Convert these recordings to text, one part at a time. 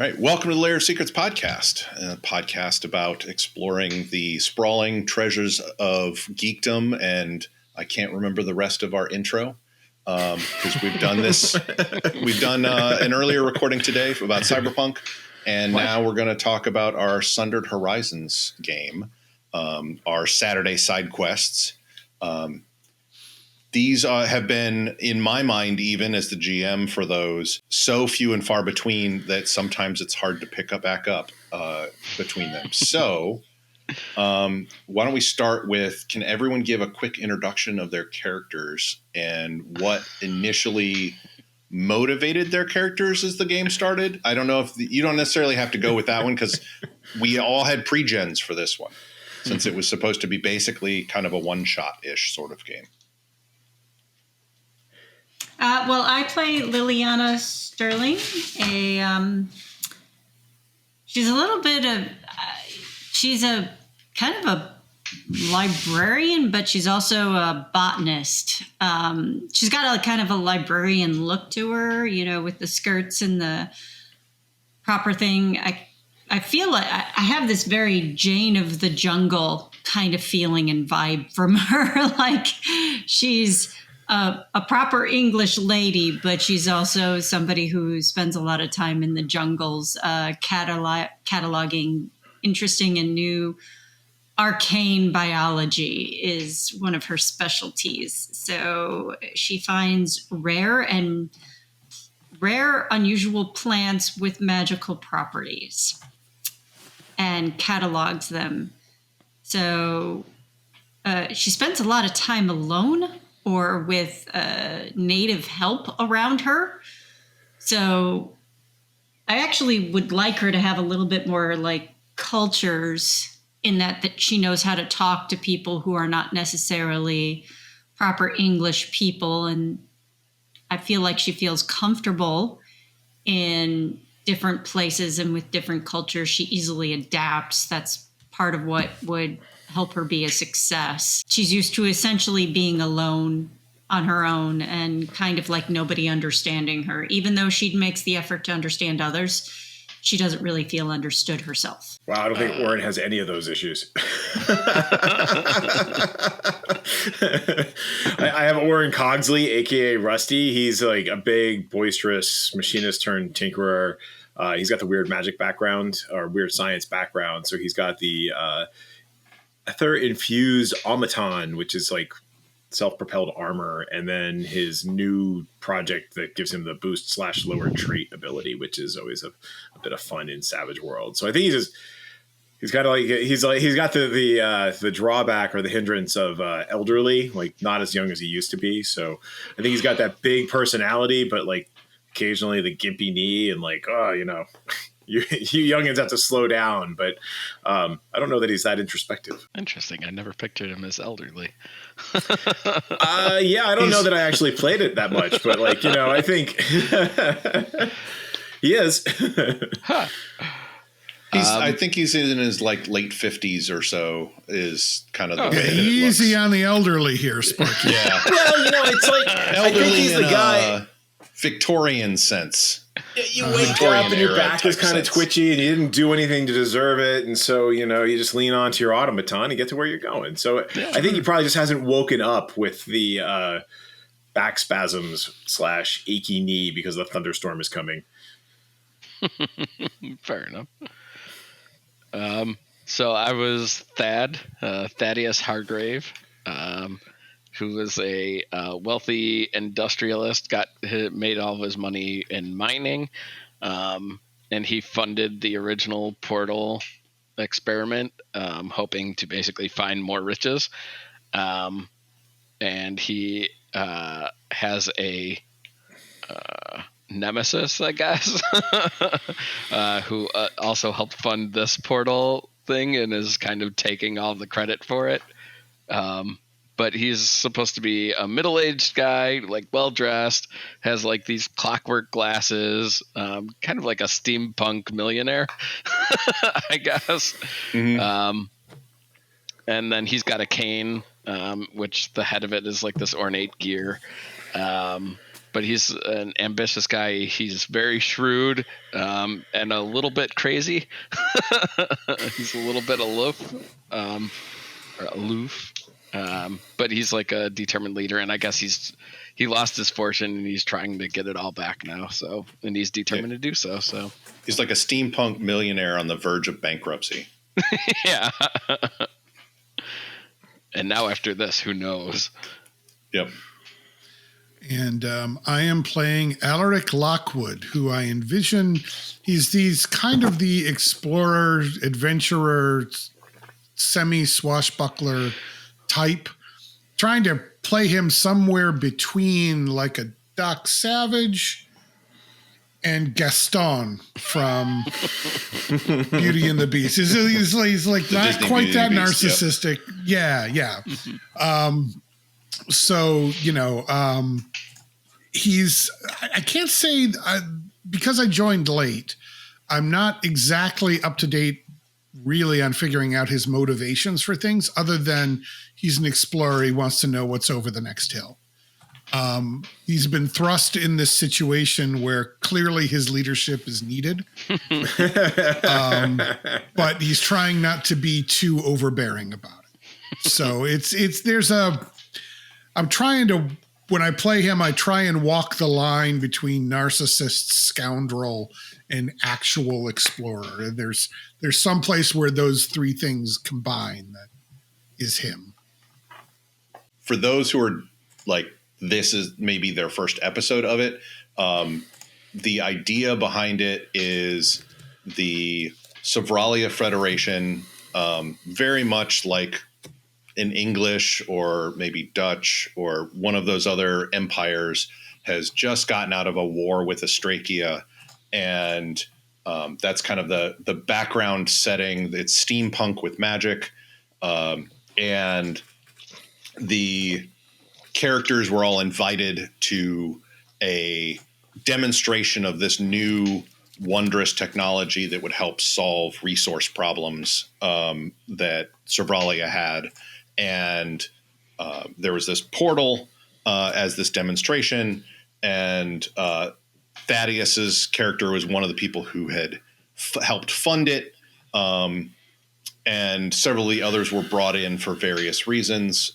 All right, welcome to the Layer of Secrets podcast, a podcast about exploring the sprawling treasures of geekdom, and I can't remember the rest of our intro because we've done this. We've done an earlier recording today about Cyberpunk, and now we're going to talk about our Sundered Horizons game, our Saturday side quests. These have been, in my mind, even as the GM for those, so few and far between that sometimes it's hard to pick up back up between them. So why don't we start with, can everyone give a quick introduction of their characters and what initially motivated their characters as the game started? I don't know if you don't necessarily have to go with that one because we all had pre-gens for this one since it was supposed to be basically kind of a one-shot-ish sort of game. Well, I play Liliana Sterling. She's a little bit of, she's a kind of a librarian, but she's also a botanist. She's got a kind of a librarian look to her, you know, with the skirts and the proper thing. I feel like I have this very Jane of the Jungle kind of feeling and vibe from her. Like she's a proper English lady, but she's also somebody who spends a lot of time in the jungles, cataloging interesting and new arcane biology is one of her specialties. So she finds rare, unusual plants with magical properties and catalogs them. So she spends a lot of time alone or with native help around her. So I actually would like her to have a little bit more like cultures in that she knows how to talk to people who are not necessarily proper English people. And I feel like she feels comfortable in different places and with different cultures. She easily adapts. That's part of what would help her be a success. She's used to essentially being alone on her own and kind of like nobody understanding her. Even though she makes the effort to understand others, she doesn't really feel understood herself. Wow, I don't think Warren has any of those issues. I have Warren Cogsley, aka Rusty. He's like a big, boisterous machinist turned tinkerer. He's got the weird magic background or weird science background. So he's got the ether-infused automaton, which is like self-propelled armor, and then his new project that gives him the boost / lower trait ability, which is always a bit of fun in Savage World. So I think he's got the drawback or the hindrance of elderly, like not as young as he used to be. So I think he's got that big personality, but like occasionally the gimpy knee and like, oh, you know, you youngins have to slow down. But I don't know that he's that introspective. Interesting. I never pictured him as elderly. Yeah, I don't know that I actually played it that much, but like, you know, I think he is. Huh. I think he's in his like late 50s or so is kind of the way that it easy looks. on the elderly here, Sparky. Yeah. Well, you know, it's like Elderly I think he's the guy. Victorian sense. You wake Victorian up and your era back is type kind of sense. twitchy and you didn't do anything to deserve it. And so, you know, you just lean onto your automaton and get to where you're going. So I think he probably just hasn't woken up with the back spasms / achy knee because the thunderstorm is coming. Fair enough. So I was Thaddeus Hargrave, who was a wealthy industrialist, made all of his money in mining, and he funded the original Portal experiment, hoping to basically find more riches. And he has a nemesis, I guess, who also helped fund this Portal thing and is kind of taking all the credit for it. But he's supposed to be a middle-aged guy, like well-dressed, has like these clockwork glasses, kind of like a steampunk millionaire, I guess. Mm-hmm. And then he's got a cane, which the head of it is like this ornate gear. but he's an ambitious guy. He's very shrewd and a little bit crazy. He's a little bit aloof, but he's like a determined leader. And I guess he lost his fortune and he's trying to get it all back now. So, and he's determined to do so. So he's like a steampunk millionaire on the verge of bankruptcy. Yeah. And now after this, who knows? Yep. And I am playing Alaric Lockwood, who I envision he's kind of the explorer, adventurer, semi-swashbuckler type, trying to play him somewhere between like a Doc Savage and Gaston from Beauty and the Beast. He's like not Disney quite Beauty that and the Beast, narcissistic. Yep. Yeah. So, I can't say because I joined late, I'm not exactly up to date really on figuring out his motivations for things other than he's an explorer. He wants to know what's over the next hill. He's been thrust in this situation where clearly his leadership is needed. But he's trying not to be too overbearing about it. So I'm trying to, when I play him, I try and walk the line between narcissist, scoundrel, and actual explorer. And there's some place where those three things combine that is him. For those who are like, this is maybe their first episode of it, the idea behind it is the Sobralia Federation, very much like in English or maybe Dutch or one of those other empires, has just gotten out of a war with Astrakia. And that's kind of the background setting. It's steampunk with magic. And the characters were all invited to a demonstration of this new wondrous technology that would help solve resource problems that Sobralia had. And there was this portal as this demonstration, and Thaddeus's character was one of the people who had helped fund it. And several of the others were brought in for various reasons,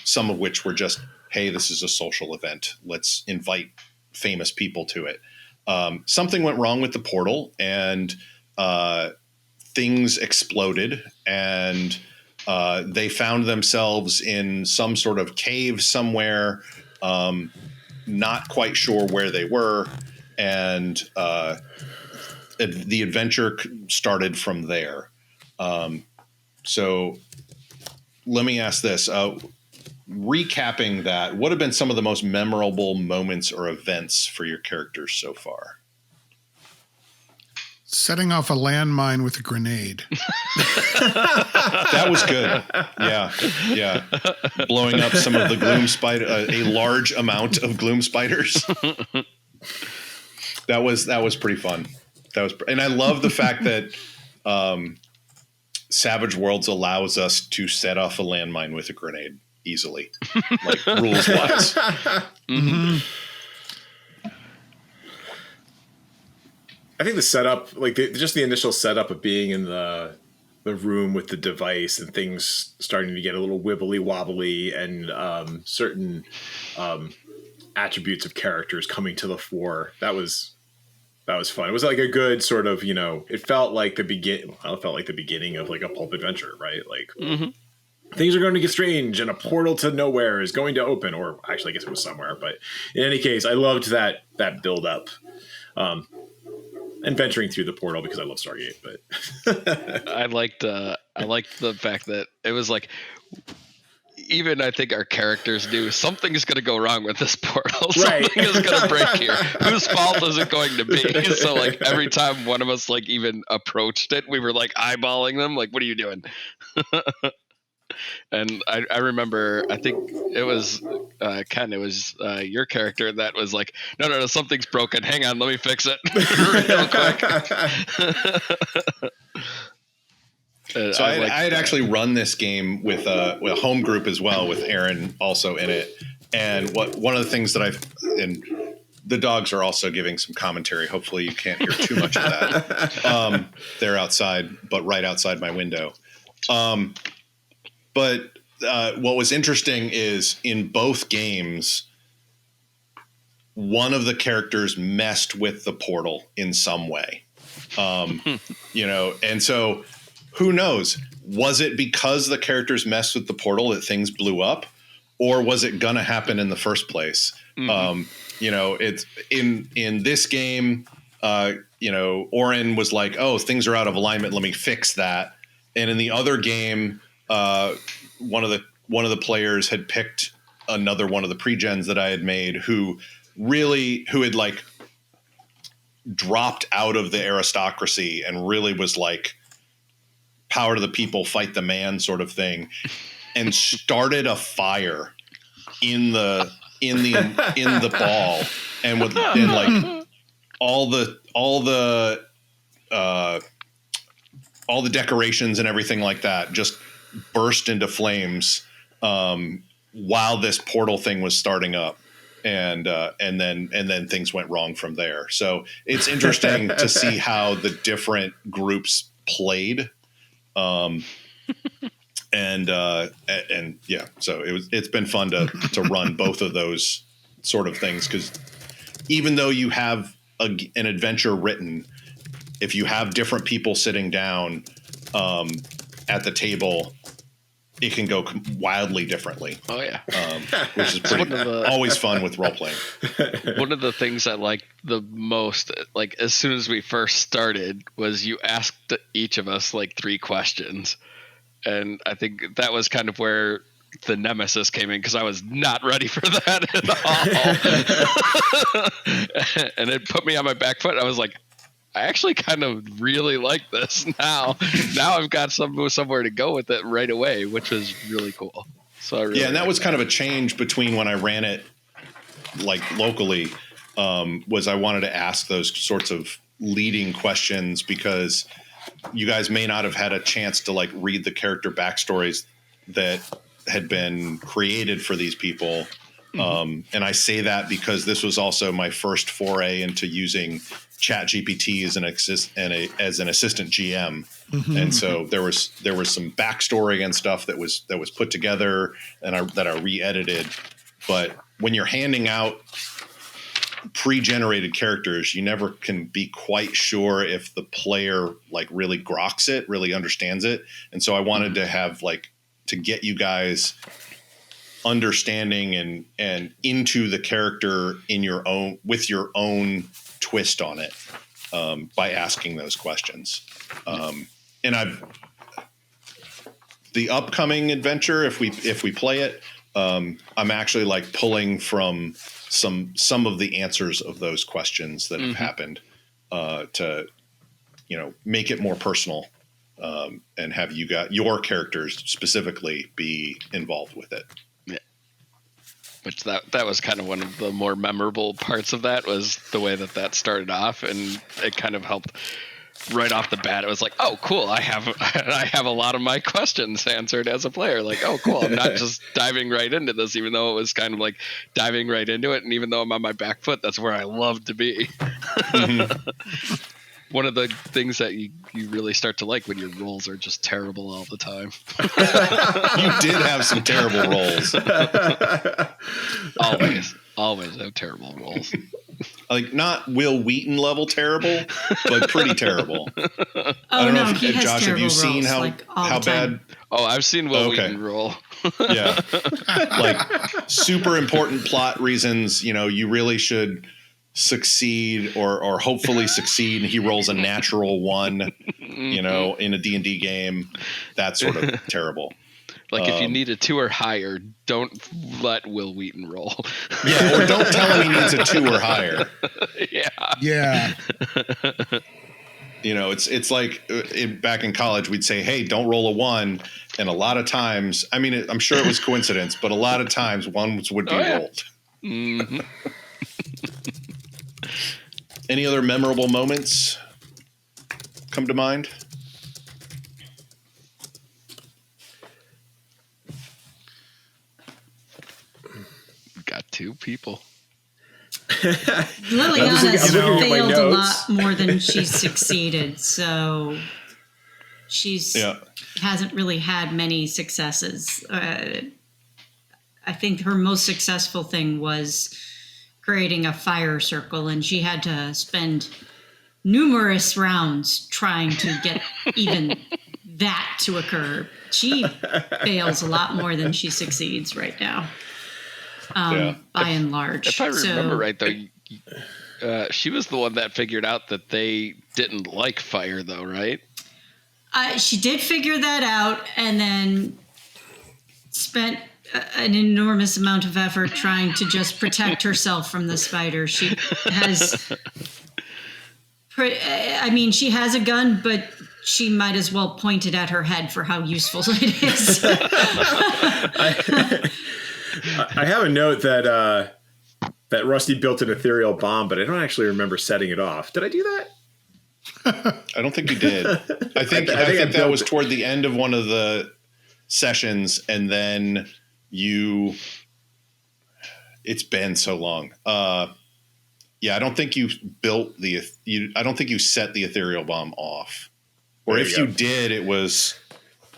some of which were just, hey, this is a social event. Let's invite famous people to it. Something went wrong with the portal, and things exploded, and they found themselves in some sort of cave somewhere, not quite sure where they were. And the adventure started from there. So let me ask this, recapping that, what have been some of the most memorable moments or events for your characters so far? Setting off a landmine with a grenade. That was good. Yeah. Blowing up some of the gloom spider, a large amount of gloom spiders. That was pretty fun. And I love the fact that, Savage Worlds allows us to set off a landmine with a grenade easily, like rules wise. Mm-hmm. I think the setup, like just the initial setup of being in the room with the device and things starting to get a little wibbly wobbly, and certain attributes of characters coming to the fore. That was fun. It was like a good sort of, it felt like the beginning of like a pulp adventure, right? Like things are going to get strange and a portal to nowhere is going to open, or actually I guess it was somewhere, but in any case, I loved that build up. And venturing through the portal because I love Stargate, but I liked the fact that it was like, even I think our characters knew something's going to go wrong with this portal. Right. Something is going to break here. Whose fault is it going to be? So like every time one of us like even approached it, we were like eyeballing them. Like, what are you doing? And I remember, I think it was Ken, it was your character that was like, no, something's broken. Hang on, let me fix it real quick. So I had actually run this game with a home group as well, with Aaron also in it. And one of the things that the dogs are also giving some commentary. Hopefully you can't hear too much of that. They're outside, but right outside my window. But what was interesting is in both games, one of the characters messed with the portal in some way. And so who knows? Was it because the characters messed with the portal that things blew up, or was it going to happen in the first place? It's in this game, Orin was like, oh, things are out of alignment. Let me fix that. And in the other game, one of the players had picked another one of the pre-gens that I had made who had like dropped out of the aristocracy and really was like power to the people, fight the man sort of thing, and started a fire in the ball, and with like all the decorations and everything like that just burst into flames while this portal thing was starting up. And then things went wrong from there. So it's interesting to see how the different groups played. So it's been fun to run both of those sort of things, because even though you have an adventure written, if you have different people sitting down at the table, it can go wildly differently. Oh yeah, which is always fun with role playing. One of the things I liked the most, like as soon as we first started, was you asked each of us like 3 questions, and I think that was kind of where the nemesis came in, because I was not ready for that at all, and it put me on my back foot. I was like, I actually kind of really like this now. Now I've got somewhere to go with it right away, which was really cool. So and that was kind of a change between when I ran it like locally, was I wanted to ask those sorts of leading questions, because you guys may not have had a chance to like read the character backstories that had been created for these people. And I say that because this was also my first foray into using ChatGPT as an assistant GM. And so there was some backstory and stuff that was put together and that I re-edited. But when you're handing out pre-generated characters, you never can be quite sure if the player like really groks it, really understands it. And so I wanted to have to get you guys understanding and into the character with your own twist on it, by asking those questions. And the upcoming adventure, if we play it, I'm actually like pulling from some of the answers of those questions that have happened, to make it more personal, and have you got your characters specifically be involved with it. Which that was kind of one of the more memorable parts of that, was the way that started off, and it kind of helped right off the bat. It was like, oh, cool. I have a lot of my questions answered as a player. Like, oh, cool. I'm not just diving right into this, even though it was kind of like diving right into it. And even though I'm on my back foot, that's where I love to be. One of the things that you really start to like when your rolls are just terrible all the time. You did have some terrible rolls. Always have terrible rolls. Like not Will Wheaton level terrible, but pretty terrible. I don't know if Josh, have you seen how bad? Oh, I've seen Will Wheaton roll. Yeah, like super important plot reasons. You really should succeed or hopefully succeed, and he rolls a natural 1 in a D&D game. That's sort of terrible. Like if you need a 2 or higher, don't let Will Wheaton roll. Yeah, or don't tell him he needs a 2 or higher. Yeah. It's like back in college we'd say, hey, don't roll a 1, and a lot of times, I mean, I'm sure it was coincidence, but a lot of times 1s would be rolled. Mm-hmm. Any other memorable moments come to mind? Got 2 people. Liliana's failed a lot more than she's succeeded, so she's hasn't really had many successes. I think her most successful thing was creating a fire circle, and she had to spend numerous rounds trying to get even that to occur. She fails a lot more than she succeeds right now, by and large. If I remember right, though, she was the one that figured out that they didn't like fire, though, right? She did figure that out, and then spent an enormous amount of effort trying to just protect herself from the spider. She has... she has a gun, but she might as well point it at her head for how useful it is. I have a note that Rusty built an ethereal bomb, but I don't actually remember setting it off. Did I do that? I don't think you did. I think that was toward the end of one of the sessions, and then it's been so long. I don't think you built I don't think you set the ethereal bomb off. Or if you did, it was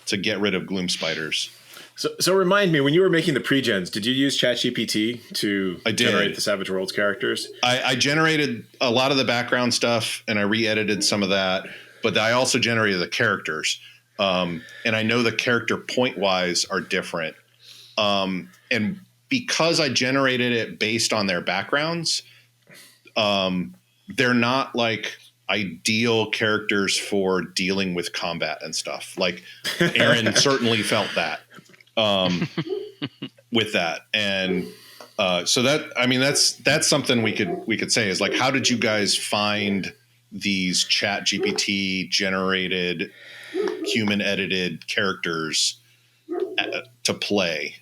to get rid of gloom spiders. So remind me, when you were making the pre-gens, did you use ChatGPT to generate the Savage Worlds characters? I generated a lot of the background stuff, and I re-edited some of that, but I also generated the characters. And I know the character point-wise are different. And because I generated it based on their backgrounds, they're not like ideal characters for dealing with combat and stuff. Like Aaron certainly felt that with that. And so that's something we could say is like, how did you guys find these Chat GPT generated human edited characters to play,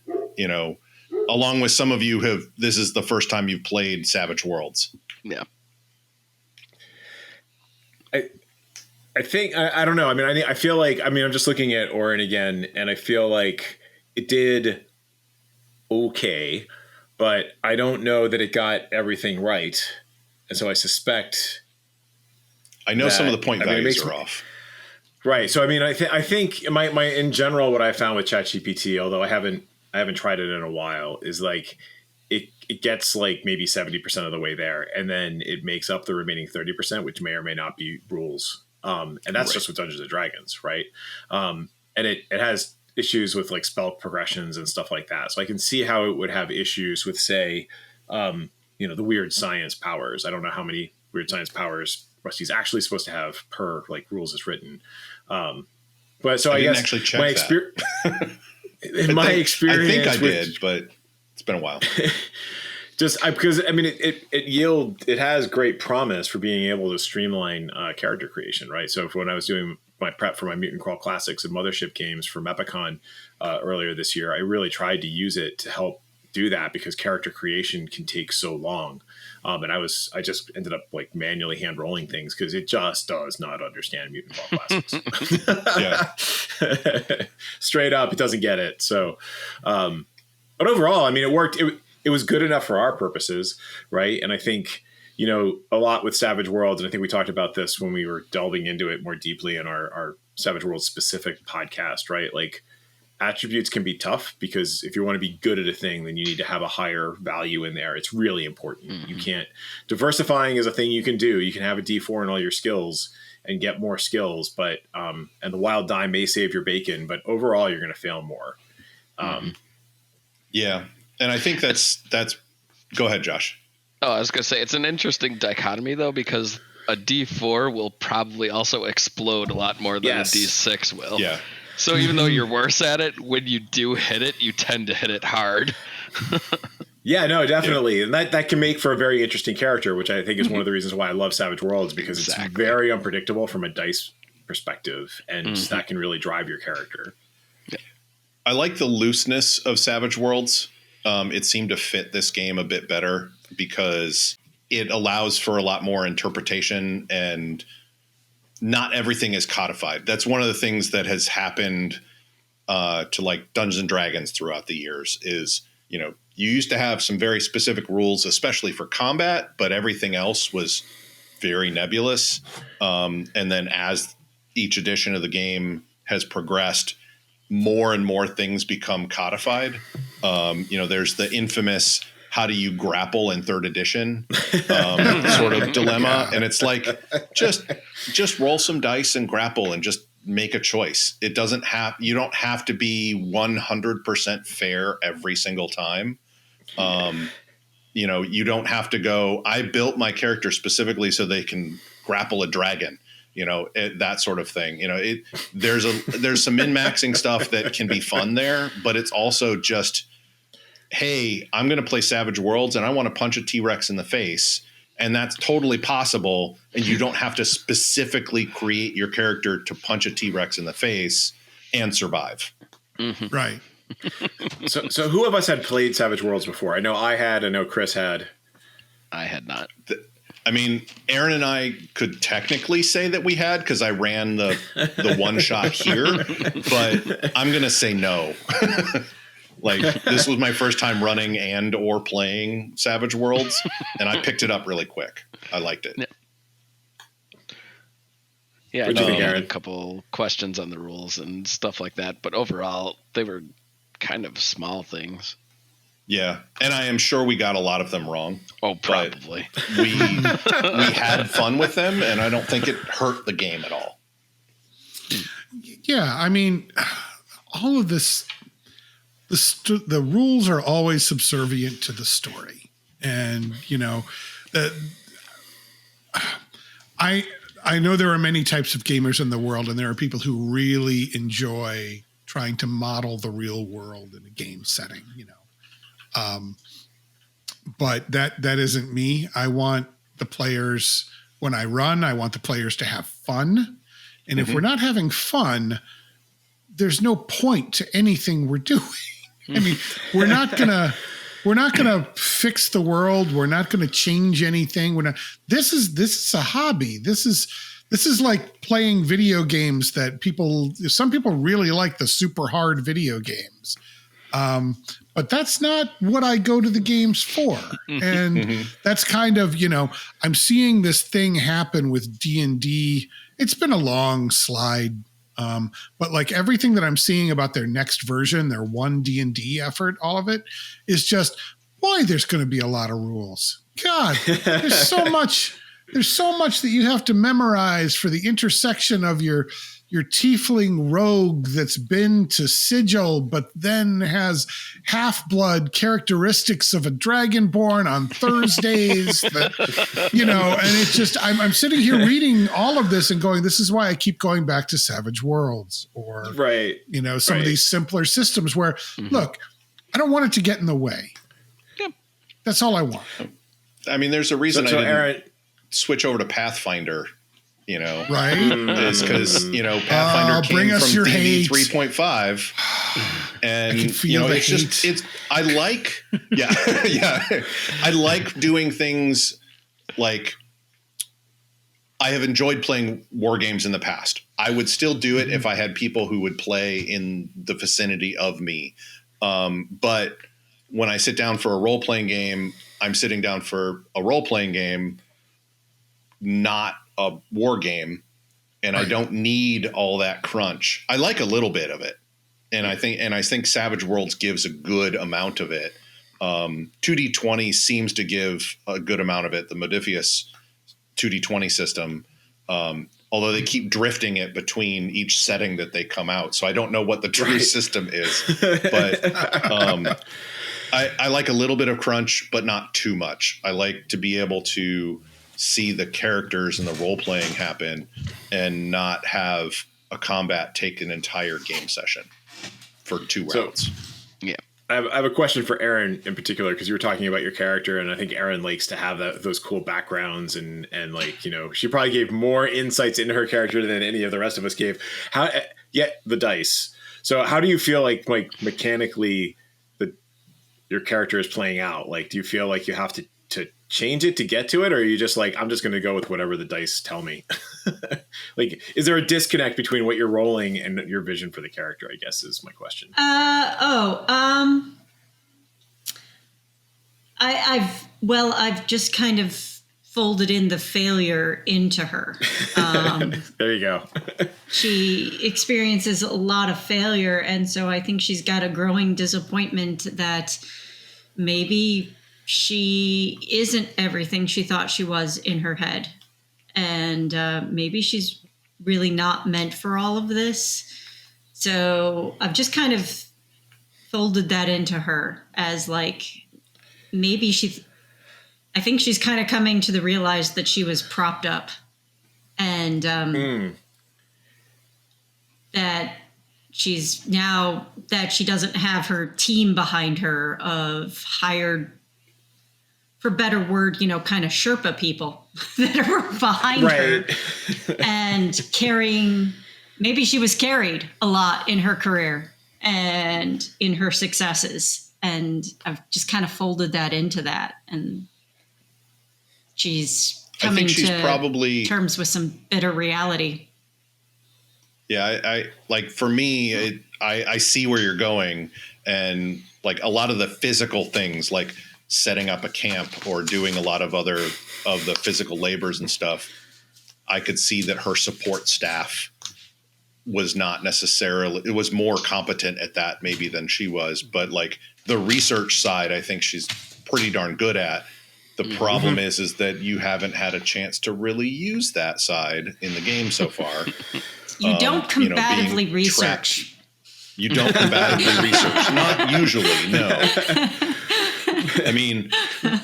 along with some of you this is the first time you've played Savage Worlds. Yeah. I think, I don't know. I feel like, I'm just looking at Orin again, and I feel like it did okay, but I don't know that it got everything right. And so I suspect. I know some of the point values are off. Right. So, I think my in general, what I found with ChatGPT, although I haven't tried it in a while, is like, it gets like maybe 70% of the way there, and then it makes up the remaining 30%, which may or may not be rules. And that's just with Dungeons and Dragons, right? And it has issues with like spell progressions and stuff like that. So I can see how it would have issues with, say, the weird science powers. I don't know how many weird science powers Rusty's actually supposed to have per like rules as written. But so I guess actually check in my experience, I think I did, but it's been a while. Because it has great promise for being able to streamline character creation, right? So when I was doing my prep for my Mutant Crawl Classics and Mothership games for Mepicon earlier this year, I really tried to use it to help do that, because character creation can take so long. And I just ended up like manually hand rolling things because it just does not understand Mutant Crawl Classics. Straight up, it doesn't get it. So, but overall, it worked. It was good enough for our purposes, right? And I think, a lot with Savage Worlds, and I think we talked about this when we were delving into it more deeply in our Savage Worlds specific podcast, right? Like, attributes can be tough, because if you want to be good at a thing, then you need to have a higher value in there. It's really important. Mm-hmm. You can't, diversifying is a thing you can do. You can have a D4 in all your skills and get more skills, but, and the wild die may save your bacon, but overall you're going to fail more. Yeah. And I think that's, go ahead, Josh. Oh, I was going to say, it's an interesting dichotomy though, because a D4 will probably also explode a lot more than a D6 will. Yeah. So even though you're worse at it, when you do hit it, you tend to hit it hard. Yeah, no, definitely. Yeah. And that can make for a very interesting character, which I think is one of the reasons why I love Savage Worlds, because it's very unpredictable from a dice perspective, and that can really drive your character. Yeah. I like the looseness of Savage Worlds. It seemed to fit this game a bit better because it allows for a lot more interpretation, and not everything is codified. That's one of the things that has happened to like Dungeons and Dragons throughout the years is you used to have some very specific rules, especially for combat, but everything else was very nebulous. And then as each edition of the game has progressed, more and more things become codified. There's the infamous how do you grapple in third edition sort of dilemma. And it's like, just roll some dice and grapple and just make a choice. You don't have to be 100% fair every single time. You don't have to go, I built my character specifically so they can grapple a dragon, that sort of thing. There's some min-maxing stuff that can be fun there, but it's also just, hey, I'm going to play Savage Worlds and I want to punch a T-Rex in the face. And that's totally possible. And you don't have to specifically create your character to punch a T-Rex in the face and survive. Mm-hmm. Right. So who of us had played Savage Worlds before? I know I had. I know Chris had. I had not. Aaron and I could technically say that we had because I ran the one shot here, but I'm going to say no. This was my first time running and or playing Savage Worlds, and I picked it up really quick. I liked it. Yeah, I had a couple questions on the rules and stuff like that, but overall, they were kind of small things. Yeah, and I am sure we got a lot of them wrong. Oh, probably. We had fun with them, and I don't think it hurt the game at all. Yeah, all of this, the rules are always subservient to the story, and I know there are many types of gamers in the world, and there are people who really enjoy trying to model the real world in a game setting, but that isn't me. I want the players, when I run, I want the players to have fun. And if we're not having fun, there's no point to anything we're doing. We're not gonna fix the world. We're not gonna change anything. This is a hobby. This is like playing video games that some people really like the super hard video games. But that's not what I go to the games for. And that's kind of, I'm seeing this thing happen with D&D. It's been a long slide. But like everything that I'm seeing about their next version, their one D&D effort, all of it is just, boy, there's going to be a lot of rules. God, there's so much that you have to memorize for the intersection of your tiefling rogue that's been to Sigil, but then has half-blood characteristics of a dragonborn on Thursdays. And it's just, I'm sitting here reading all of this and going, this is why I keep going back to Savage Worlds or, some of these simpler systems where, look, I don't want it to get in the way. Yep. That's all I want. There's a reason I didn't switch over to Pathfinder. Right? Is because Pathfinder came from D&D 3.5, and I like doing things like I have enjoyed playing war games in the past. I would still do it if I had people who would play in the vicinity of me, but when I sit down for a role playing game, I'm sitting down for a role playing game, not a war game, and right. I don't need all that crunch. I like a little bit of it, and I think Savage Worlds gives a good amount of it. 2D20 seems to give a good amount of it. The Modifius 2D20 system, although they keep drifting it between each setting that they come out, so I don't know what the true system is. But I like a little bit of crunch, but not too much. I like to be able to see the characters and the role playing happen and not have a combat take an entire game session for 2 rounds. Yeah. I have a question for Aaron in particular, because you were talking about your character, and I think Aaron likes to have those cool backgrounds and she probably gave more insights into her character than any of the rest of us gave. The dice. So how do you feel like mechanically your character is playing out? Like, do you feel like you have to change it to get to it, or are you just like, I'm just going to go with whatever the dice tell me? Like, is there a disconnect between what you're rolling and your vision for the character, I guess is my question. I've just kind of folded in the failure into her. There you go. She experiences a lot of failure, and so I think she's got a growing disappointment that maybe she isn't everything she thought she was in her head, and maybe she's really not meant for all of this. So I've just kind of folded that into her as like maybe I think she's kind of coming to the realize that she was propped up, and that she's now that she doesn't have her team behind her of hired, for better word, kind of Sherpa people that are behind her and carrying. Maybe she was carried a lot in her career and in her successes. And I've just kind of folded that into that. And she's coming to probably terms with some bitter reality. Yeah, I like, for me, I see where you're going, and like a lot of the physical things, like setting up a camp or doing a lot of other of the physical labors and stuff, I could see that her support staff was not necessarily, it was more competent at that maybe than she was, but like the research side, I think she's pretty darn good at. The problem is that you haven't had a chance to really use that side in the game so far. You don't combatively research. You don't combatively research. Not usually, no. I mean,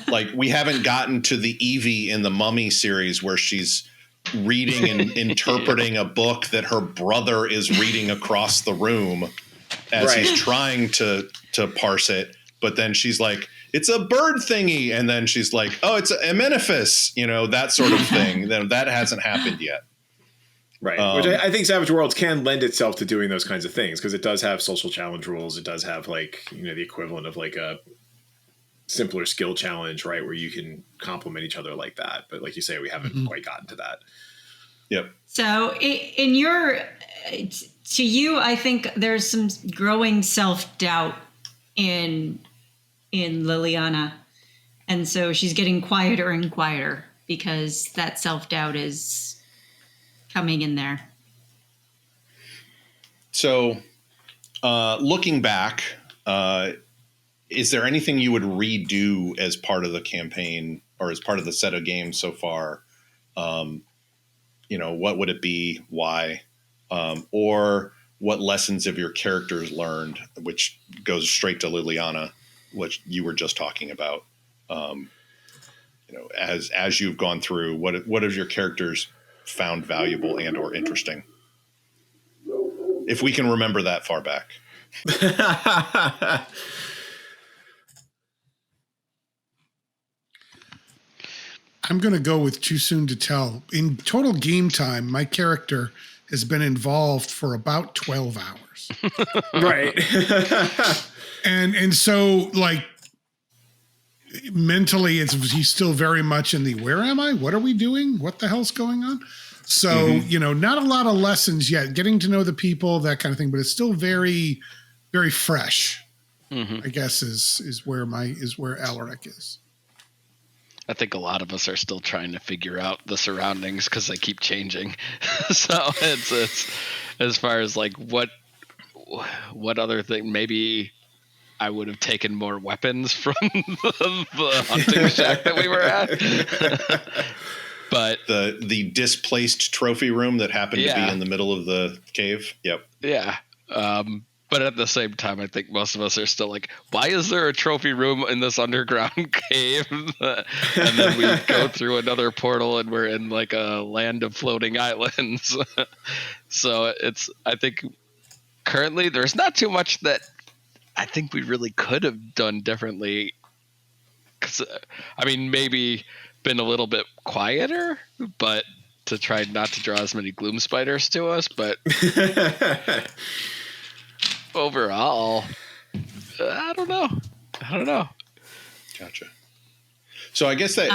like, we haven't gotten to the Evie in the Mummy series where she's reading and interpreting a book that her brother is reading across the room as he's trying to parse it. But then she's like, it's a bird thingy. And then she's like, oh, it's a Amenophis, that sort of thing. Then that hasn't happened yet. Right. Which I think Savage Worlds can lend itself to doing those kinds of things, because it does have social challenge rules. It does have the equivalent of like a simpler skill challenge, right, where you can complement each other like that. But like you say, we haven't quite gotten to that. Yep. So to you, I think there's some growing self-doubt in Liliana. And so she's getting quieter and quieter because that self-doubt is coming in there. So looking back, is there anything you would redo as part of the campaign or as part of the set of games so far? What would it be? Why? Or what lessons have your characters learned, which goes straight to Liliana, which you were just talking about? As you've gone through, what have your characters found valuable and or interesting? If we can remember that far back. I'm going to go with too soon to tell. In total game time, my character has been involved for about 12 hours. Right. and so, like, mentally, he's still very much in the, where am I? What are we doing? What the hell's going on? So, not a lot of lessons yet, getting to know the people, that kind of thing, but it's still very, very fresh, I guess is where Alaric is. I think a lot of us are still trying to figure out the surroundings because they keep changing. So it's as far as like what other thing, maybe I would have taken more weapons from the hunting shack that we were at. But the displaced trophy room that happened to be in the middle of the cave. Yep. Yeah. But at the same time, I think most of us are still like, why is there a trophy room in this underground cave? And then we go through another portal and we're in like a land of floating islands. So I think currently there's not too much that I think we really could have done differently. 'Cause, maybe been a little bit quieter, but to try not to draw as many gloom spiders to us. But overall, I don't know. Gotcha. So I guess that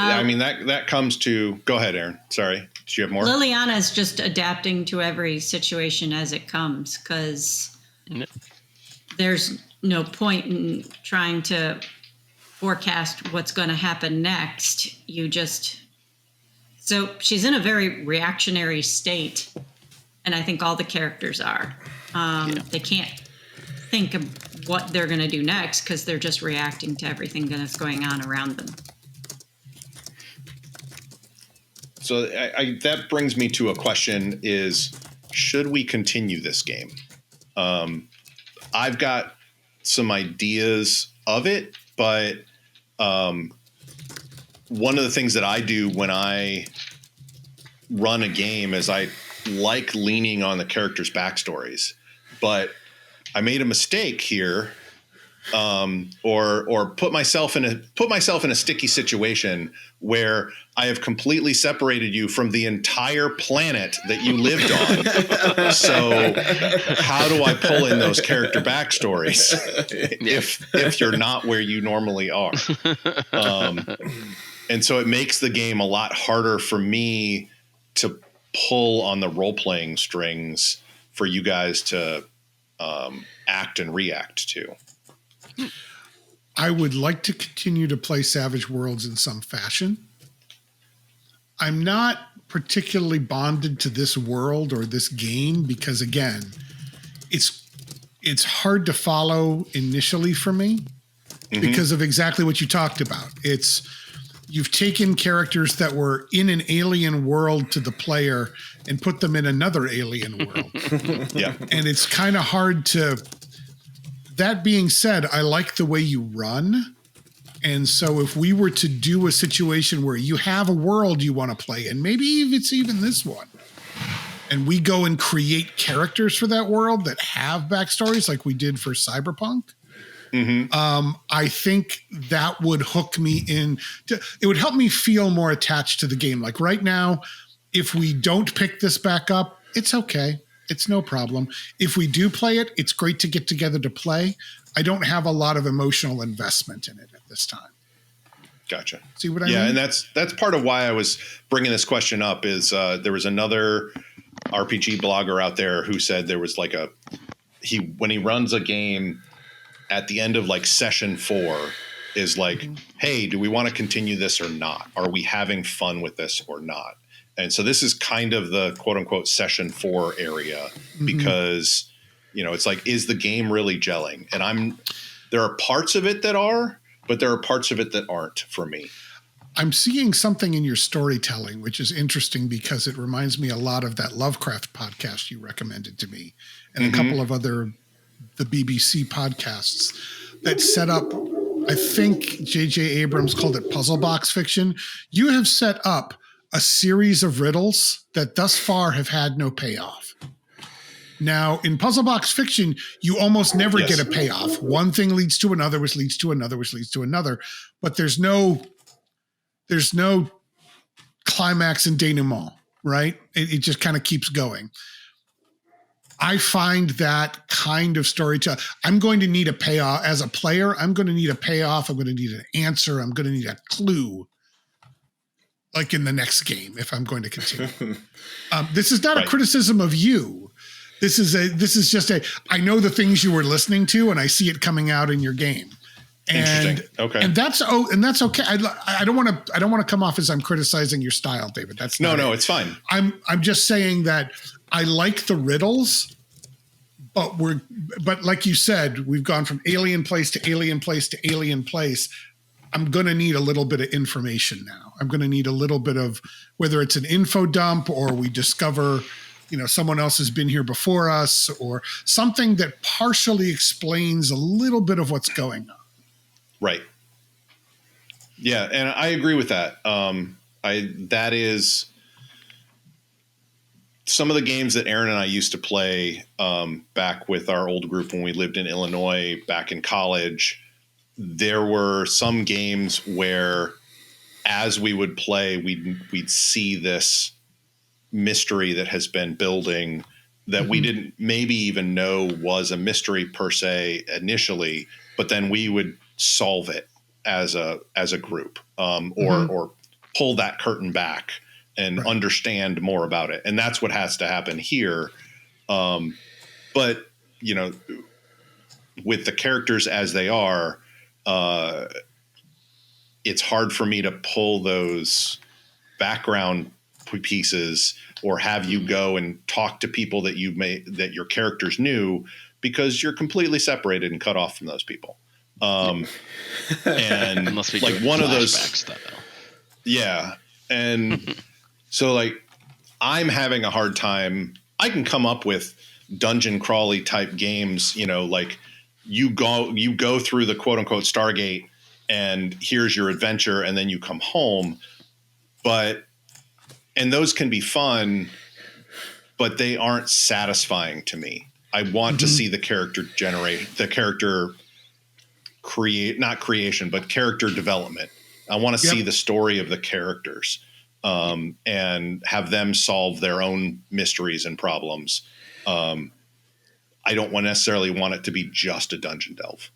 that comes to, go ahead, Aaron. Sorry, do you have more? Liliana is just adapting to every situation as it comes, because there's no point in trying to forecast what's going to happen next. So she's in a very reactionary state, and I think all the characters are. They can't think of what they're going to do next because they're just reacting to everything that's going on around them. So that brings me to a question: is should we continue this game? I've got some ideas of it, but one of the things that I do when I run a game is I like leaning on the characters' backstories. But I made a mistake here, or put myself in a sticky situation where I have completely separated you from the entire planet that you lived on. So how do I pull in those character backstories if you're not where you normally are? And so it makes the game a lot harder for me to pull on the role-playing strings for you guys to act and react to. I would like to continue to play Savage Worlds in some fashion. I'm not particularly bonded to this world or this game because, again, it's hard to follow initially for me because of exactly what you talked about. You've taken characters that were in an alien world to the player and put them in another alien world. Yeah. And it's kind of hard to... That being said, I like the way you run. And so if we were to do a situation where you have a world you want to play, and maybe it's even this one, and we go and create characters for that world that have backstories like we did for Cyberpunk, I think that would hook me in. It would help me feel more attached to the game. Like right now, if we don't pick this back up, it's okay. It's no problem. If we do play it, it's great to get together to play. I don't have a lot of emotional investment in it at this time. Gotcha. See what I mean? Yeah, and that's part of why I was bringing this question up is there was another RPG blogger out there who said there was like when he runs a game at the end of like session 4 is like, hey, do we want to continue this or not? Are we having fun with this or not? And so this is kind of the quote unquote session 4 area because, it's like, is the game really gelling? And there are parts of it that are, but there are parts of it that aren't for me. I'm seeing something in your storytelling, which is interesting because it reminds me a lot of that Lovecraft podcast you recommended to me and a couple of the BBC podcasts that set up, I think J.J. Abrams called it puzzle box fiction. You have set up a series of riddles that thus far have had no payoff. Now, in puzzle box fiction, you almost never get a payoff. One thing leads to another, which leads to another, which leads to another. But there's no climax and denouement, right? It just kind of keeps going. I find that kind of storytelling. I'm going to need a payoff as a player. I'm going to need a payoff. I'm going to need an answer. I'm going to need a clue. Like in the next game, if I'm going to continue. This is not a criticism of you. This is just I know the things you were listening to and I see it coming out in your game. And, interesting. Okay. And that's okay. I don't want to come off as I'm criticizing your style, David. That's no, it's fine. I'm just saying that I like the riddles, but like you said, we've gone from alien place to alien place to alien place. I'm going to need a little bit of information now. I'm going to need a little bit of whether it's an info dump or we discover, someone else has been here before us or something that partially explains a little bit of what's going on. Right. Yeah. And I agree with that. That is some of the games that Aaron and I used to play back with our old group when we lived in Illinois back in college. There were some games where as we would play, we'd see this mystery that has been building that we didn't maybe even know was a mystery per se initially, but then we would solve it as a group or pull that curtain back and understand more about it. And that's what has to happen here. But, with the characters as they are, it's hard for me to pull those background pieces or have you go and talk to people that your characters knew, because you're completely separated and cut off from those people. And Unless we like do one of those stuff, though. Yeah. And so like I'm having a hard time. I can come up with dungeon crawly type games, like you go through the quote unquote Stargate and here's your adventure and then you come home. And those can be fun, but they aren't satisfying to me. I want to see the character not creation, but character development. I want to see the story of the characters, and have them solve their own mysteries and problems. I don't necessarily want it to be just a dungeon delve.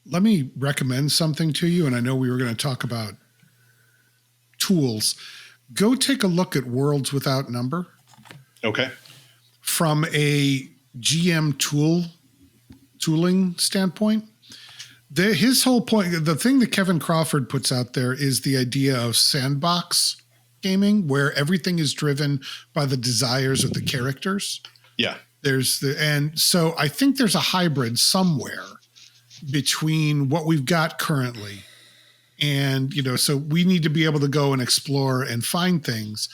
Let me recommend something to you. And I know we were going to talk about tools. Go take a look at Worlds Without Number. Okay. From a GM tooling standpoint, his whole point, the thing that Kevin Crawford puts out there is the idea of sandbox gaming, where everything is driven by the desires of the characters. Yeah. And so I think there's a hybrid somewhere between what we've got currently. And, so we need to be able to go and explore and find things,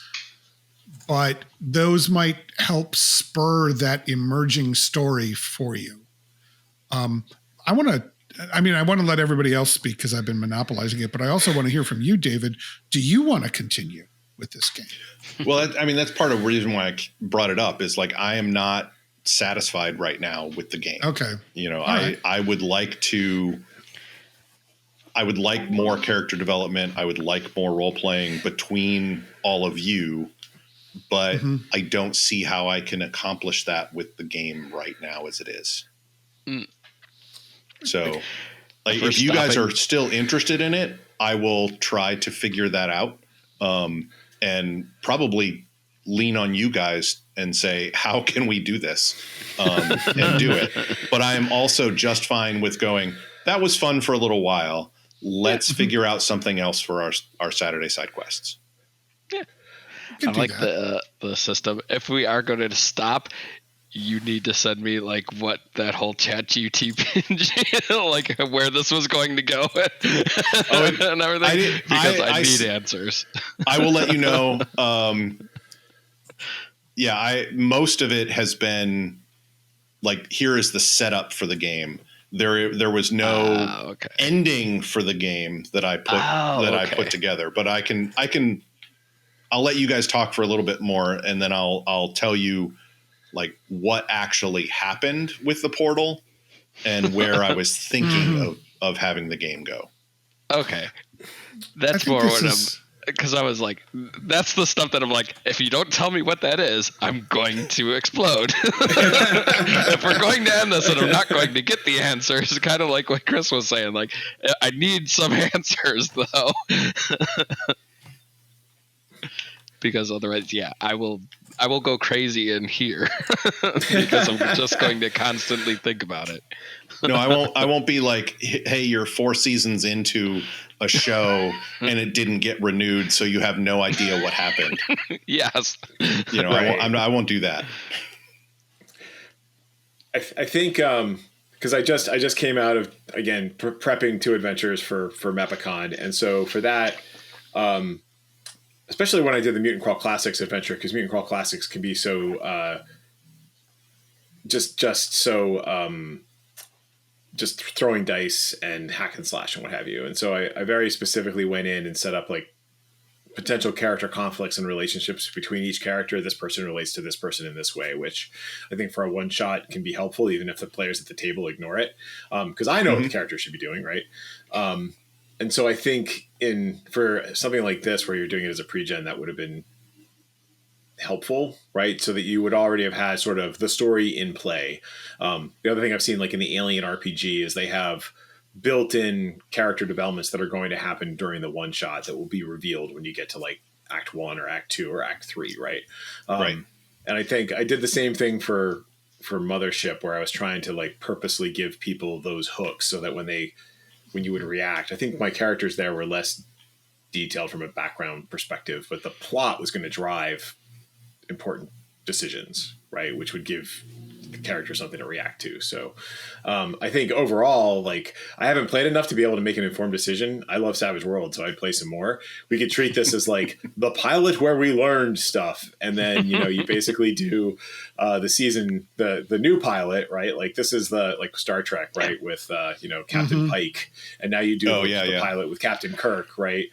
but those might help spur that emerging story for you. I want to let everybody else speak because I've been monopolizing it, but I also want to hear from you, David. Do you want to continue with this game? Well, that's part of the reason why I brought it up is like, I am not satisfied right now with the game. Okay. I would like more character development. I would like more role playing between all of you, but I don't see how I can accomplish that with the game right now as it is. So like, if you guys are still interested in it, I will try to figure that out, and probably lean on you guys and say, how can we do this, and do it. But I am also just fine with going, that was fun for a little while. Let's figure out something else for our Saturday side quests. Yeah. I like the system. If we are going to stop, you need to send me like what that whole ChatGPT like where this was going to go and everything, because I need answers. I will let you know. Most of it has been like, here is the setup for the game. There was no ending for the game that I put together, but I'll let you guys talk for a little bit more, and then I'll tell you like what actually happened with the portal and where I was thinking of having the game go. Okay. That's more what because I was like, that's the stuff that I'm like, if you don't tell me what that is, I'm going to explode. If we're going to end this and I'm not going to get the answers, kind of like what Chris was saying, like, I need some answers though. Because otherwise, I will go crazy in here because I'm just going to constantly think about it. No, I won't be like, hey, you're 4 seasons into a show and it didn't get renewed, so you have no idea what happened. Yes. Right. I won't do that. I think because I just came out of, again, prepping 2 adventures for Mepicon, and so for that, especially when I did the Mutant Crawl Classics adventure, because Mutant Crawl Classics can be so just throwing dice and hack and slash and what have you. And so I very specifically went in and set up like potential character conflicts and relationships between each character. This person relates to this person in this way, which I think for a one shot can be helpful, even if the players at the table ignore it. Because I know what the character should be doing, right? And so I think for something like this, where you're doing it as a pre-gen, that would have been helpful, right? So that you would already have had sort of the story in play. The other thing I've seen, like in the Alien RPG, is they have built-in character developments that are going to happen during the one shot that will be revealed when you get to like Act 1 or Act 2 or Act 3, right? Right. And I think I did the same thing for Mothership, where I was trying to like purposely give people those hooks so that when they when you would react. I think my characters there were less detailed from a background perspective, but the plot was going to drive important decisions, right? Which would give the character something to react to. So I think overall, like, I haven't played enough to be able to make an informed decision. I love Savage World, so I'd play some more. We could treat this as like the pilot where we learned stuff. And then, you know, you basically do the season, the new pilot, right? Like this is the, like Star Trek, right? With, you know, Captain Pike. And now you do the pilot with Captain Kirk, right?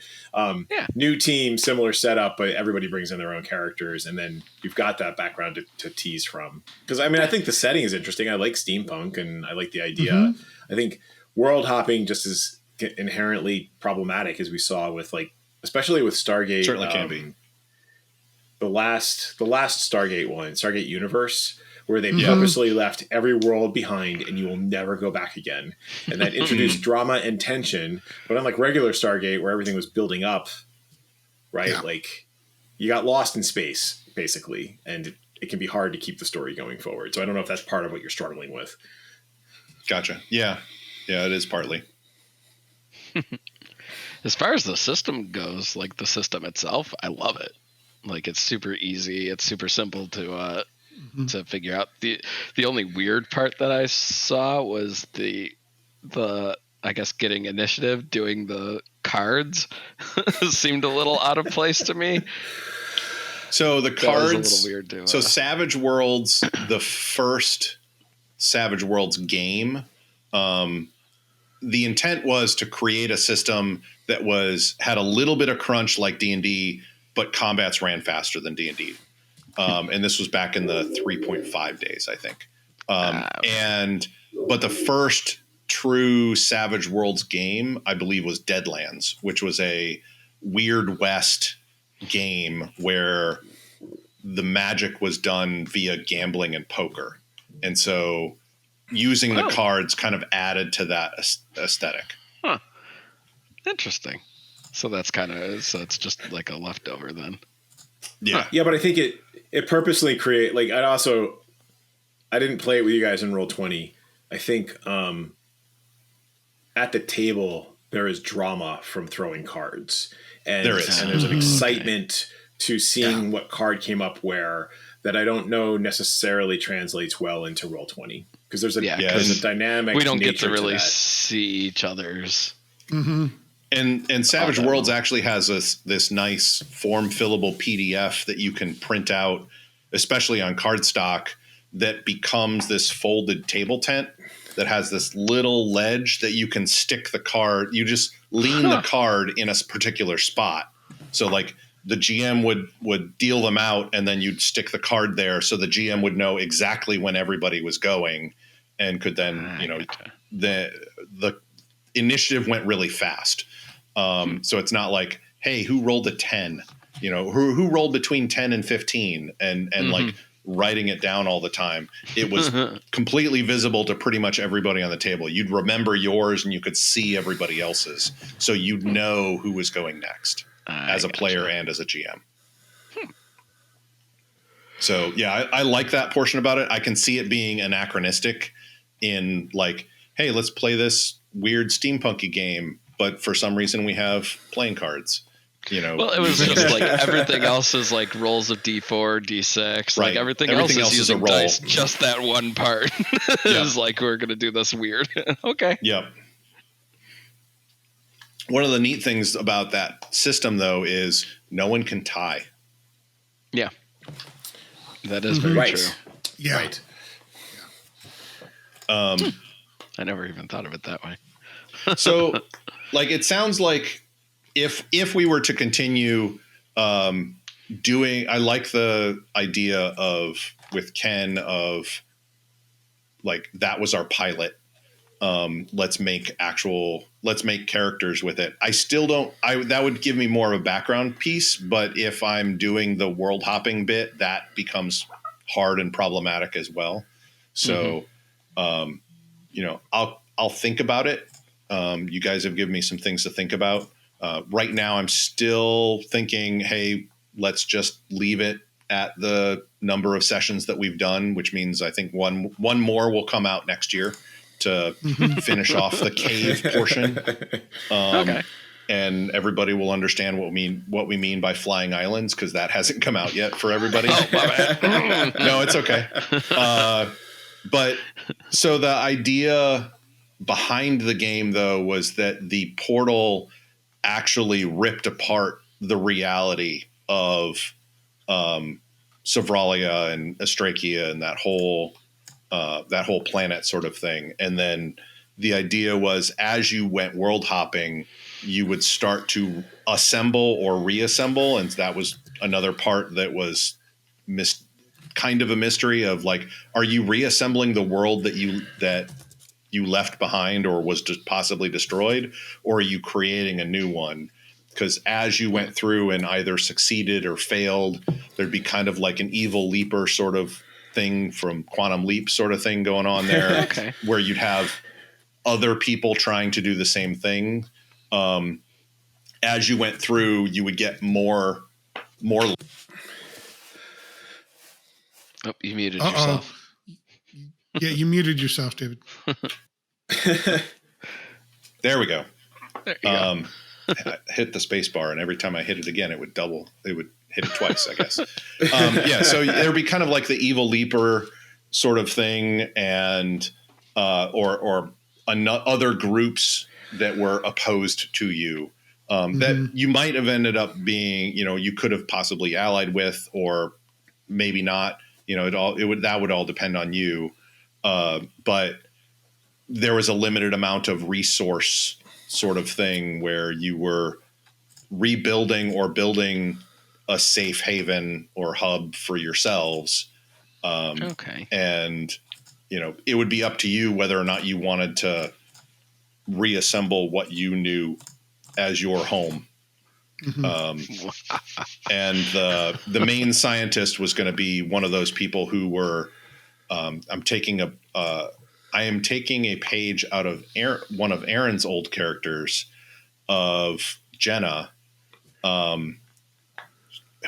New team, similar setup, but everybody brings in their own characters. And then you've got that background to tease from. Because I mean, I think the setting is interesting. I like steampunk and I like the idea. I think world hopping just is inherently problematic, as we saw with, like, especially with Stargate. Certainly can be. The last Stargate one, Stargate Universe, where they purposely left every world behind and you will never go back again. And that introduced drama and tension. But unlike regular Stargate, where everything was building up, right? Yeah. Like, you got lost in space, basically. And it can be hard to keep the story going forward. So I don't know if that's part of what you're struggling with. Gotcha. Yeah. Yeah, it is partly. As far as the system goes, like the system itself, I love it. Like, it's super easy. It's super simple to figure out. The only weird part that I saw was the I guess getting initiative, doing the cards seemed a little out of place to me. So the cards, that was a little weird too. So Savage Worlds, the first Savage Worlds game, the intent was to create a system that had a little bit of crunch like D&D, but combats ran faster than D&D. And this was back in the 3.5 days, I think. But the first true Savage Worlds game, I believe, was Deadlands, which was a Weird West game where the magic was done via gambling and poker. And so using the cards kind of added to that aesthetic. Huh. Interesting. So that's it's just like a leftover then. Yeah. Yeah, but I think it purposely create, like, I didn't play it with you guys in Roll20. I think at the table there is drama from throwing cards. And there is. And there's an excitement to seeing what card came up where that I don't know necessarily translates well into Roll20. Because there's a dynamic. We don't get to really see each other's. And Savage Worlds actually has this nice form fillable PDF that you can print out, especially on cardstock, that becomes this folded table tent that has this little ledge that you can stick the card. You just lean the card in a particular spot. So like the GM would deal them out and then you'd stick the card there. So the GM would know exactly when everybody was going and could then, the initiative went really fast. So it's not like, hey, who rolled a 10? You know, who rolled between 10 and 15 and like writing it down all the time. It was completely visible to pretty much everybody on the table. You'd remember yours and you could see everybody else's. So you'd know who was going next as a player and as a GM. So yeah, I like that portion about it. I can see it being anachronistic in like, hey, let's play this weird steampunky game, but for some reason we have playing cards. You know, well, it was just like everything else is like rolls of D4, D6. Like everything else is using dice. Just that one part is like, we're going to do this weird. Okay. Yep. One of the neat things about that system, though, is no one can tie. Yeah. That is very true. Yeah. Right. I never even thought of it that way. So, like, it sounds like if we were to continue doing, I like the idea of with Ken of like that was our pilot. Let's make characters with it. I still don't. That would give me more of a background piece. But if I'm doing the world hopping bit, that becomes hard and problematic as well. So, you know, I'll think about it. You guys have given me some things to think about. Right now, I'm still thinking, hey, let's just leave it at the number of sessions that we've done, which means I think one more will come out next year. to finish off the cave portion. Okay. And everybody will understand what we mean by flying islands, because that hasn't come out yet for everybody. Oh, my bad. No, it's okay. But so the idea behind the game, though, was that the portal actually ripped apart the reality of Savralia and Astrakia and that whole planet sort of thing. And then the idea was, as you went world hopping, you would start to assemble or reassemble. And that was another part that was kind of a mystery of, like, are you reassembling the world that you left behind or was just possibly destroyed, or are you creating a new one? Because as you went through and either succeeded or failed, there'd be kind of like an evil leaper sort of thing from Quantum Leap sort of thing going on there. Okay. Where you'd have other people trying to do the same thing. As you went through, you would get more. Oh, you muted yourself. Yeah, you muted yourself, David. There we go. There you go. I hit the space bar, and every time I hit it again, it would double. It would hit it twice, I guess. Yeah, so there would be kind of like the evil leaper sort of thing, and or other groups that were opposed to you that you might have ended up being, you could have possibly allied with, or maybe not. That would all depend on you. But there was a limited amount of resource sort of thing where you were rebuilding or building a safe haven or hub for yourselves. Okay. And, it would be up to you whether or not you wanted to reassemble what you knew as your home. And the main scientist was going to be one of those people who were, I am taking a page out of one of Aaron's old characters of Jenna,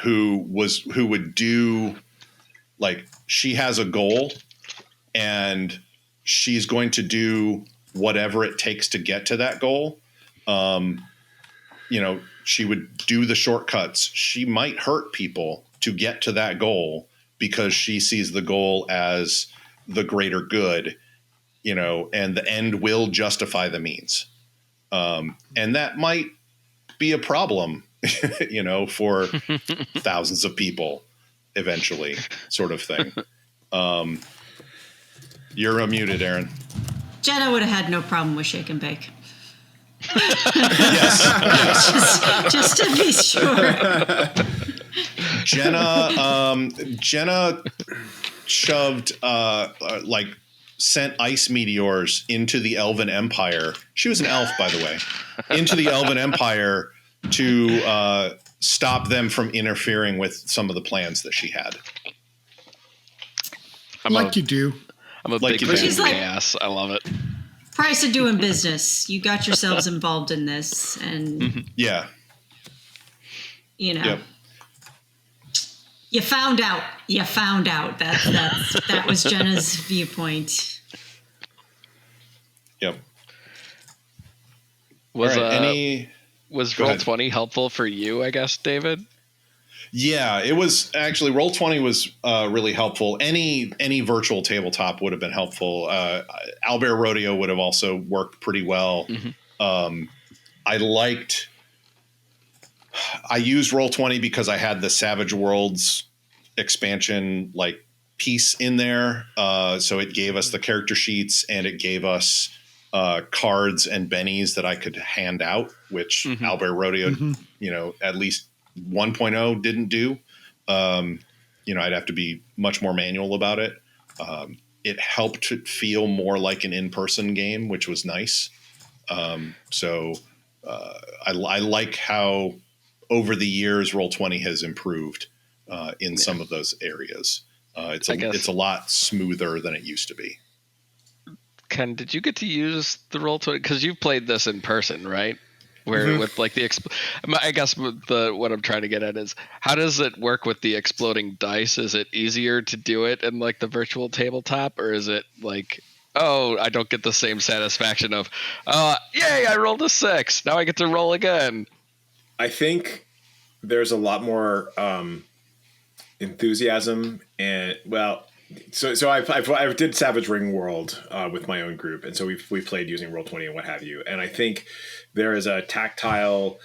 who would do, like, she has a goal and she's going to do whatever it takes to get to that goal. She would do the shortcuts. She might hurt people to get to that goal because she sees the goal as the greater good, and the end will justify the means. And that might be a problem, for thousands of people eventually, sort of thing. You're unmuted, Aaron. Jenna would have had no problem with shake and bake. Yes. Just to be sure. Jenna shoved, sent ice meteors into the Elven Empire. She was an elf, by the way, into the Elven Empire to stop them from interfering with some of the plans that she had. You do. I'm a Like big you fan do. of chaos. I love it. Price of doing business. You got yourselves involved in this, and Yeah. Yep. You found out. That was Jenna's viewpoint. Yep. Was Go ahead. Roll20 helpful for you, I guess, David? Yeah, it was actually Roll20 was really helpful. Any virtual tabletop would have been helpful. Owlbear Rodeo would have also worked pretty well. I used Roll20 because I had the Savage Worlds expansion piece in there. So it gave us the character sheets and it gave us cards and bennies that I could hand out, which Owlbear Rodeo, at least 1.0 didn't do. I'd have to be much more manual about it. It helped it feel more like an in-person game, which was nice. I like how over the years Roll20 has improved in some of those areas. It's a lot smoother than it used to be. Ken, did you get to use the Roll20? Because you've played this in person, right? Where with I guess what I'm trying to get at is, how does it work with the exploding dice? Is it easier to do it in the virtual tabletop, or is it oh, I don't get the same satisfaction of, yay, I rolled a 6. Now I get to roll again. I think there's a lot more enthusiasm and So I did Savage Ring World with my own group, and so we played using Roll20 and what have you. And I think there is a tactile,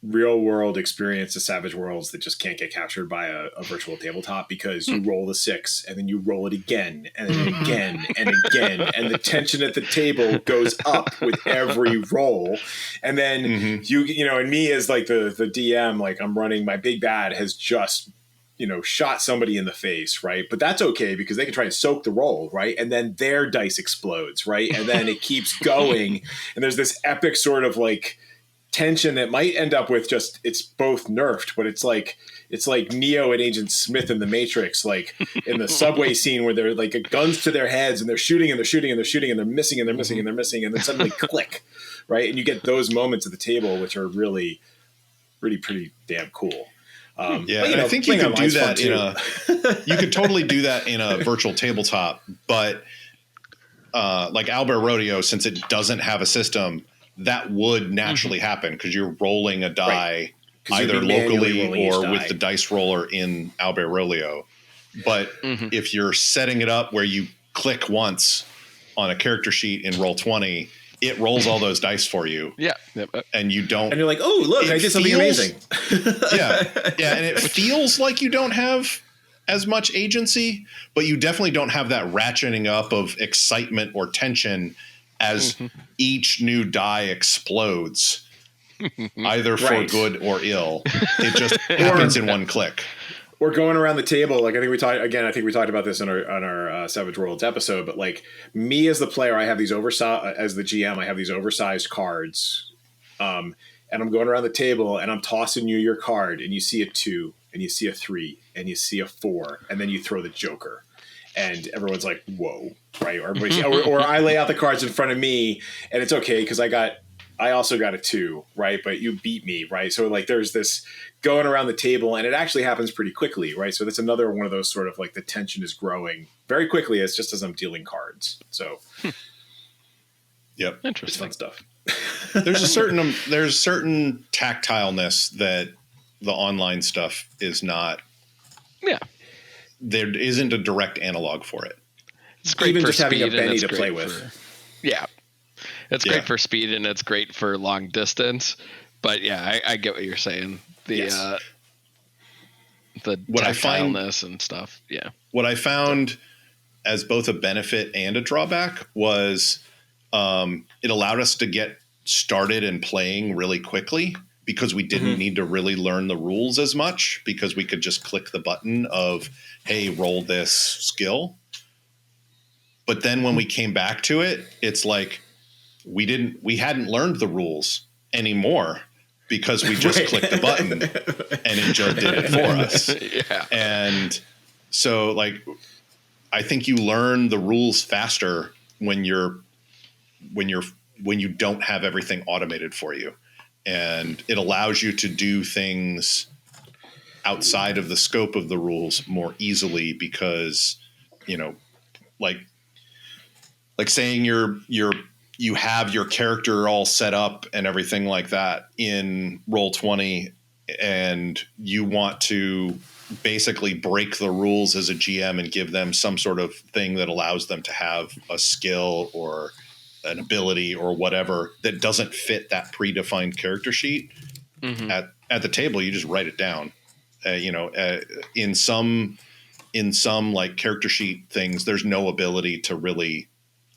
real world experience to Savage Worlds that just can't get captured by a virtual tabletop, because you roll the 6 and then you roll it again and then again and again, and the tension at the table goes up with every roll. And then and me as like the DM, like I'm running, my big bad has just shot somebody in the face, right? But that's okay, because they can try and soak the roll, right? And then their dice explodes, right? And then it keeps going, and there's this epic sort of like tension that might end up with just, it's both nerfed, but it's like Neo and Agent Smith in the Matrix, like in the subway scene where they're like guns to their heads and they're shooting and they're shooting and they're shooting and they're missing and they're missing and they're missing, and then suddenly click, right? And you get those moments at the table, which are really, really pretty damn cool. Yeah, and I think you could do that you could totally do that in a virtual tabletop, but like Owlbear Rodeo, since it doesn't have a system, that would naturally happen, because you're rolling a die either locally or with the dice roller in Owlbear Rodeo. But if you're setting it up where you click once on a character sheet in Roll20, it rolls all those dice for you. Yeah. And you don't. And you're like, oh, look, I did something amazing. Yeah. And it feels like you don't have as much agency, but you definitely don't have that ratcheting up of excitement or tension as each new die explodes, either for good or ill. It just happens in one click. We're going around the table. Like I think we talked about this on our Savage Worlds episode, but like me as the player, I have these as the GM, I have these oversized cards. And I'm going around the table and I'm tossing you your card, and you see a 2 and you see a 3 and you see a 4, and then you throw the Joker. And everyone's like, whoa, right? Or everybody, or I lay out the cards in front of me, and it's okay because I also got a 2, right? But you beat me, right? So like there's this going around the table, and it actually happens pretty quickly, right? So that's another one of those sort of like the tension is growing very quickly as I'm dealing cards. So yep, interesting, it's fun stuff. There's certain tactileness that the online stuff is not. Yeah. There isn't a direct analog for it. It's great even for just having a speed, Benny to play with. It's great for speed, and it's great for long distance. But yeah, I get what you're saying. The tactileness and stuff. Yeah. What I found as both a benefit and a drawback was it allowed us to get started and playing really quickly, because we didn't need to really learn the rules as much, because we could just click the button of, hey, roll this skill. But then when we came back to it, it's like we hadn't learned the rules anymore, because we just clicked the button and it just did it for us. Yeah. And so like I think you learn the rules faster when you don't have everything automated for you. And it allows you to do things outside of the scope of the rules more easily, because, like saying you have your character all set up and everything like that in Roll20, and you want to basically break the rules as a GM and give them some sort of thing that allows them to have a skill or an ability or whatever that doesn't fit that predefined character sheet. At the table, you just write it down. In some like character sheet things, there's no ability to really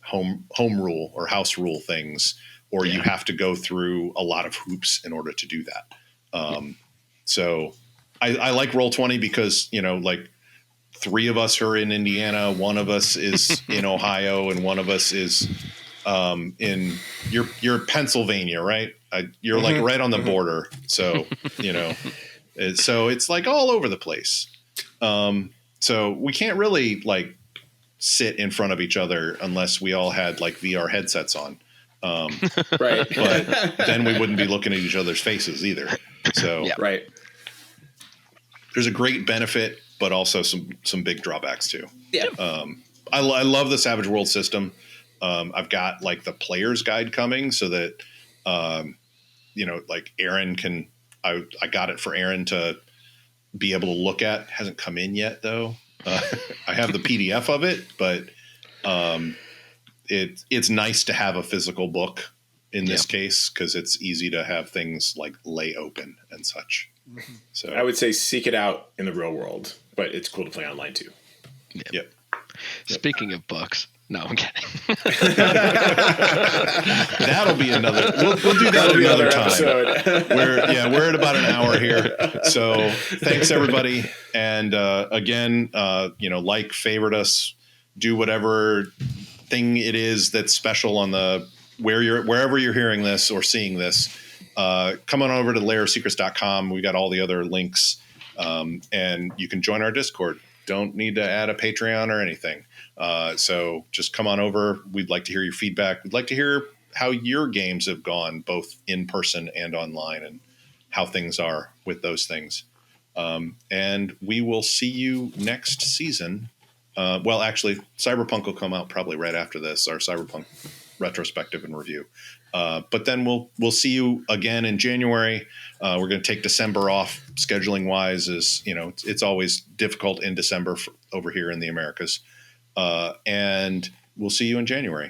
home rule or house rule things, or you have to go through a lot of hoops in order to do that. So I like Roll20 because, like 3 of us are in Indiana, 1 of us is in Ohio, and 1 of us is you're Pennsylvania, right? You're like right on the border. So, so it's like all over the place. So we can't really like sit in front of each other unless we all had like VR headsets on. Right. But then we wouldn't be looking at each other's faces either. So right. There's a great benefit, but also some big drawbacks too. Yeah. I love the Savage World system. I've got like the player's guide coming so that, like Aaron can, I got it for Aaron to be able to look at. Hasn't come in yet though. I have the PDF of it, but it's nice to have a physical book in this case, because it's easy to have things like lay open and such. So I would say seek it out in the real world, but it's cool to play online too. Yep. Speaking of books, no, I'm kidding. That'll be another. We'll do that another time. Episode. We're at about an hour here. So thanks everybody, and again, like, favorite us, do whatever thing it is that's special on the wherever you're hearing this or seeing this. Come on over to layersecrets.com. We got all the other links, and you can join our Discord. Don't need to add a Patreon or anything. So just come on over. We'd like to hear your feedback. We'd like to hear how your games have gone, both in person and online, and how things are with those things. And we will see you next season. Well, actually, Cyberpunk will come out probably right after this, our Cyberpunk retrospective and review. But then we'll see you again in January. We're going to take December off, scheduling wise. It's always difficult in December over here in the Americas. And we'll see you in January.